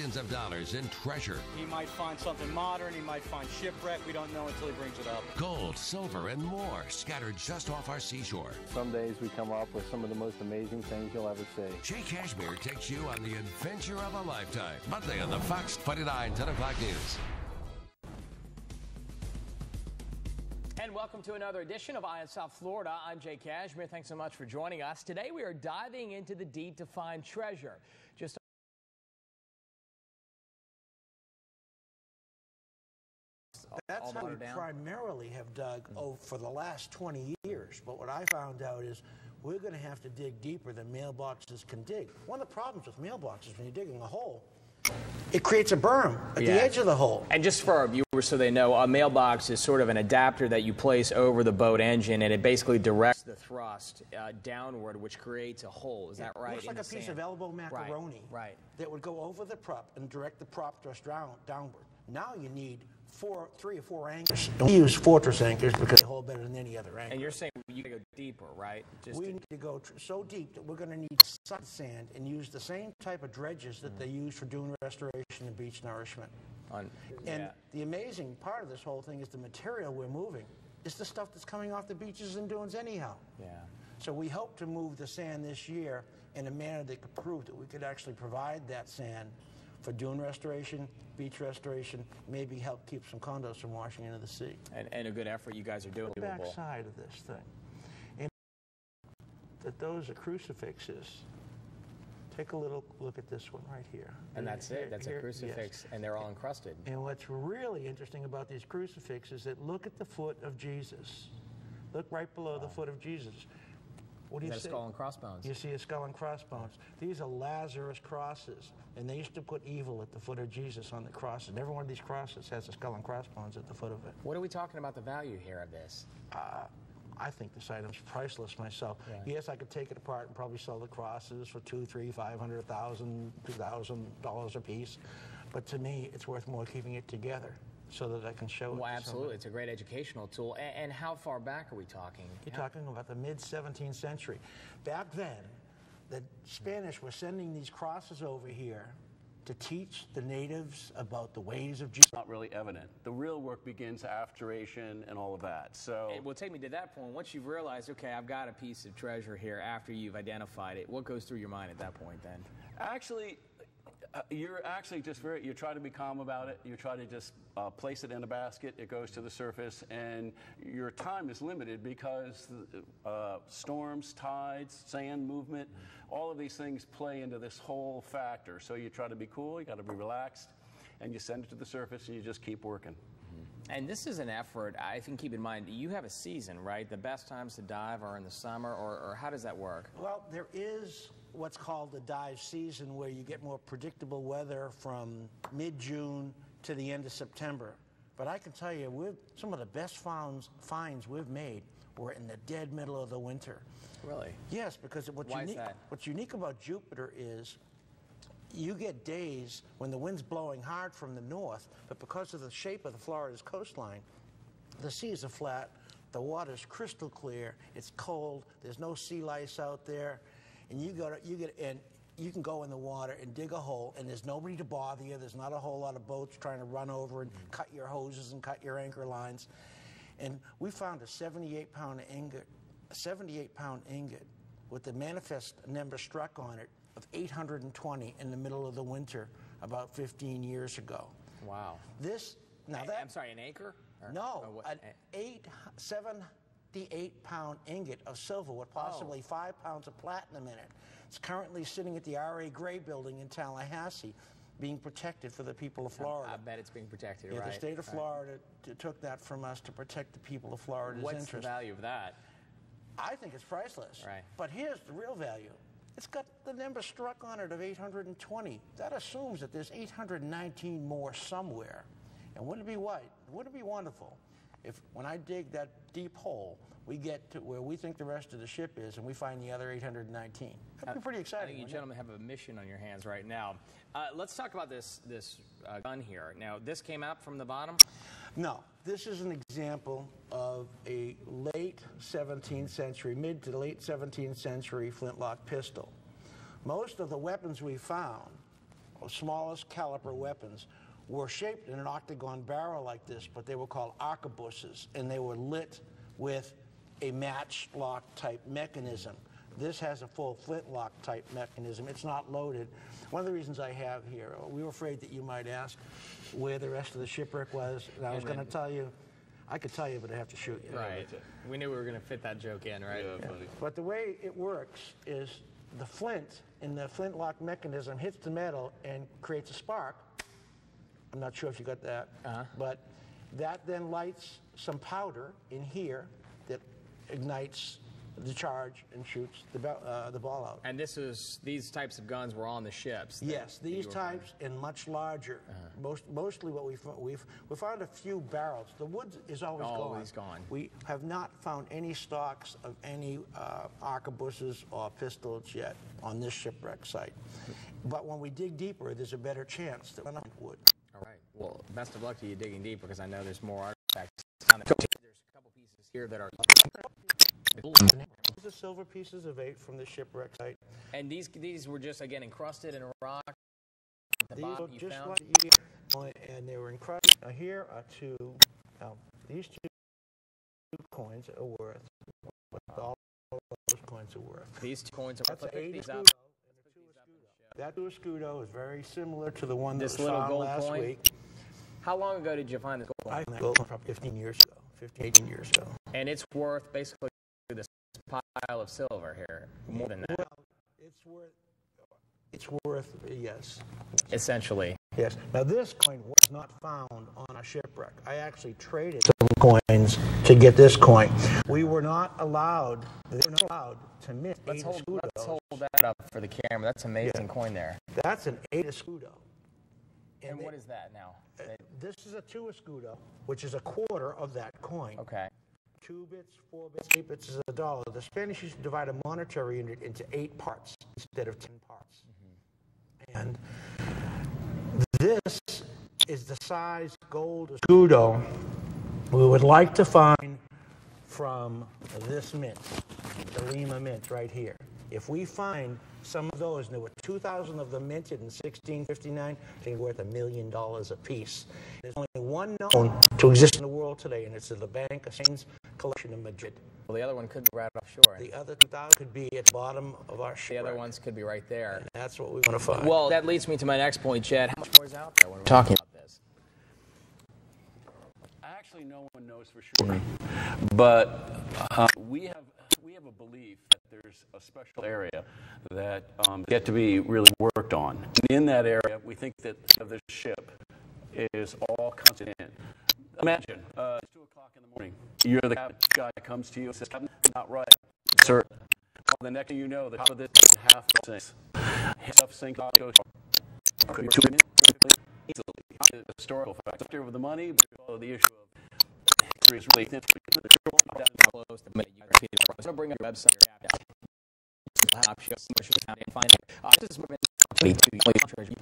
millions of dollars in treasure. He might find something modern, he might find shipwreck, we don't know until he brings it up. Gold, silver, and more scattered just off our seashore. Some days we come up with some of the most amazing things you'll ever see. Jay Cashmere takes you on the adventure of a lifetime. Monday on the Fox 29 10 o'clock news. And welcome to another edition of Eye on South Florida. I'm Jay Cashmere. Thanks so much for joining us. Today we are diving into the deep to find treasure. That's how we primarily have dug for the last 20 years. But what I found out is we're going to have to dig deeper than mailboxes can dig. One of the problems with mailboxes, when you're digging a hole, it creates a berm at the edge of the hole. And just for our viewers so they know, a mailbox is sort of an adapter that you place over the boat engine, and it basically directs the thrust downward, which creates a hole. Is that right? It looks like a piece of elbow macaroni that would go over the prop and direct the prop thrust downward. Now you need 3 or 4 anchors. We use fortress anchors because they hold better than any other anchor. And you're saying you go deeper, right? We need to go so deep that we're going to need side sand and use the same type of dredges that they use for dune restoration and beach nourishment. The amazing part of this whole thing is the material we're moving. It's the stuff that's coming off the beaches and dunes anyhow. So we hope to move the sand this year in a manner that could prove that we could actually provide that sand for dune restoration, beach restoration, maybe help keep some condos from washing into the sea. And a good effort you guys are doing. The back side of this thing, and that those are crucifixes. Take a little look at this one right here. And that's it. That's a crucifix, and they're all encrusted. And what's really interesting about these crucifixes is that look at the foot of Jesus. Look right below the foot of Jesus. What do you see? A skull and crossbones. You see a skull and crossbones. These are Lazarus crosses, and they used to put evil at the foot of Jesus on the crosses. And every one of these crosses has a skull and crossbones at the foot of it. What are we talking about the value here of this? I think this item's priceless myself. Yes, I could take it apart and probably sell the crosses for $200,000, $300,000, $500,000, $2,000 a piece. But to me, it's worth more keeping it together so that I can show it. Well, absolutely. It's a great educational tool. And how far back are we talking? You're talking about the mid-17th century. Back then, the Spanish were sending these crosses over here to teach the natives about the ways of Jesus. Not really evident. The real work begins afteration and all of that. So it will take me to that point. Once you've realized, okay, I've got a piece of treasure here after you've identified it, what goes through your mind at that point then? Actually, you're actually just you try to be calm about it. You try to just place it in a basket. It goes to the surface, and your time is limited because storms, tides, sand movement, all of these things play into this whole factor. So you try to be cool. You got to be relaxed, and you send it to the surface, and you just keep working. And this is an effort, I think, keep in mind, you have a season, right? The best times to dive are in the summer, or how does that work? Well, there is what's called the dive season where you get more predictable weather from mid-June to the end of September. But I can tell you, some of the best finds we've made were in the dead middle of the winter. Really? Yes, because what's unique about Jupiter is you get days when the wind's blowing hard from the north, but because of the shape of the Florida's coastline, the seas are flat, the water's crystal clear, it's cold, there's no sea lice out there, and you can go in the water and dig a hole, and there's nobody to bother you. There's not a whole lot of boats trying to run over and cut your hoses and cut your anchor lines. And we found a 78-pound ingot with the manifest number struck on it of 820 in the middle of the winter about 15 years ago. Wow. I'm sorry, an acre? No, an 78-pound ingot of silver with possibly 5 pounds of platinum in it. It's currently sitting at the R.A. Gray building in Tallahassee, being protected for the people of Florida. I bet it's being protected, right? The state of Florida took that from us to protect the people of Florida's interest. What's the value of that? I think it's priceless. Right. But here's the real value. It's got the number struck on it of 820. That assumes that there's 819 more somewhere. And wouldn't it be wouldn't it be wonderful if when I dig that deep hole, we get to where we think the rest of the ship is and we find the other 819. That'd be pretty exciting. I think you gentlemen have a mission on your hands right now. Let's talk about this gun here. Now, this came out from the bottom? No. This is an example of a late 17th century, mid to late 17th century flintlock pistol. Most of the weapons we found smallest caliber weapons were shaped in an octagon barrel like this, but they were called arquebuses, and they were lit with a matchlock type mechanism. This has a full flintlock type mechanism. It's not loaded. One of the reasons I have here, we were afraid that you might ask where the rest of the shipwreck was, and I was going to tell you. I could tell you, but I have to shoot you. Right. We knew we were going to fit that joke in, right? Yeah, funny. But the way it works is the flint in the flintlock mechanism hits the metal and creates a spark. I'm not sure if you got that, but that then lights some powder in here that ignites the charge and shoots the ball out. And these types of guns were on the ships. Yes, these types and much larger. Mostly what we found a few barrels. The wood is always gone. We have not found any stocks of any arquebuses or pistols yet on this shipwreck site. But when we dig deeper, there's a better chance that we're not wood. All right. Well, best of luck to you digging deep, because I know there's more artifacts. There's a couple pieces here that are. These are silver pieces of 8 from the shipwreck site. And these were just, again, encrusted in rock. These look just like here, and they were encrusted. Now here are two. Now these two coins are worth what all those coins are worth. These 2 coins are worth. That's an 8 escudo and a 2 escudo. That 2 escudo is very similar to the one that was found last week. How long ago did you find this gold? I found that gold probably 15 years ago. 15, 18 years ago. And it's worth basically this pile of silver here, more than that. Well, it's worth, yes. Essentially. Yes. Now this coin was not found on a shipwreck. I actually traded some coins to get this coin. We were not allowed. They were not allowed to mint 8 escudos. Let's hold that up for the camera. That's an amazing coin there. That's an 8 escudo. And what is that now? This is a 2 escudo, which is a quarter of that coin. Okay. 2 bits, 4 bits, 8 bits is a dollar. The Spanish used to divide a monetary unit into 8 parts instead of 10 parts. And this is the size gold escudo we would like to find from this mint, the Lima mint right here. If we find some of those, and there were 2,000 of them minted in 1659, they're worth $1 million a piece. There's only one known to exist in the world today, and it's in the Bank of Spain's collection in Madrid. Well, the other one could be right offshore. The other 2,000 could be at the bottom of our shipwreck. The other ones could be right there. And that's what we want to find. Well, that leads me to my next point, Chad. How much more is out there when we're talking about this? Actually, no one knows for sure. But we have a belief that there's a special area that yet to be really worked on. And in that area, we think that this ship is all constant in. Imagine, it's 2 o'clock in the morning. You're the captain. Guy comes to you and says, "Captain, not right, sir." The next thing you know, the top of this half sinks. Stuff sinks. Goes 2 minutes easily. Historical fact. Up there with the money, but the issue of history is really thin. I'm going to bring up your website. Find it. This is treasure.